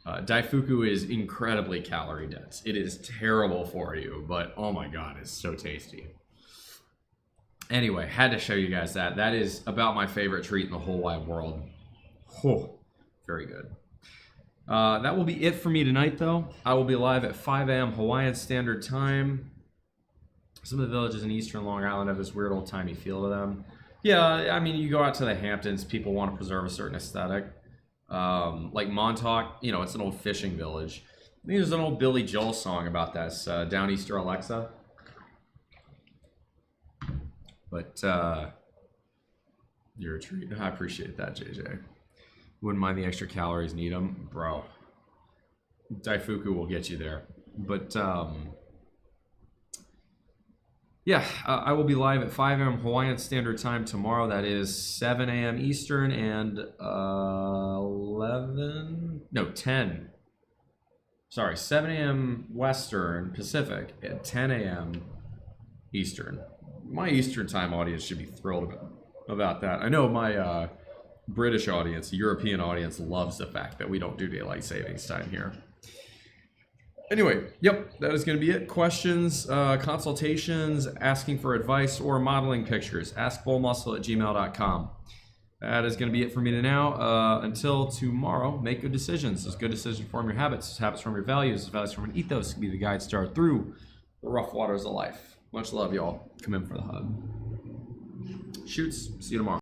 Daifuku is incredibly calorie dense. It is terrible for you, but oh my god, it's so tasty. Anyway, had to show you guys that. That is about my favorite treat in the whole wide world. Oh, very good. That will be it for me tonight, though. I will be live at 5 a.m. Hawaiian Standard Time. Some of the villages in eastern Long Island have this weird old-timey feel to them. Yeah, I mean, you go out to the Hamptons, people want to preserve a certain aesthetic. Like Montauk, you know, it's an old fishing village. I think there's an old Billy Joel song about this, Downeaster Alexa. But, you're a treat. I appreciate that, JJ. Wouldn't mind the extra calories, need them. Bro, Daifuku will get you there. But, yeah, I will be live at 5 a.m. Hawaiian Standard Time tomorrow. That is 7 a.m. Eastern and 10. Sorry, 7 a.m. Western Pacific at 10 a.m. Eastern. My Eastern Time audience should be thrilled about that. I know my British audience, European audience, loves the fact that we don't do daylight savings time here. Anyway, yep, that is going to be it. Questions, consultations, asking for advice, or modeling pictures, askbullmuscle@gmail.com. That is going to be it for me now. Until tomorrow, make good decisions. As good decisions form your habits. Habits form your values. Values form an ethos. Can be the guide star through the rough waters of life. Much love, y'all. Come in for the hug. Shoots. See you tomorrow.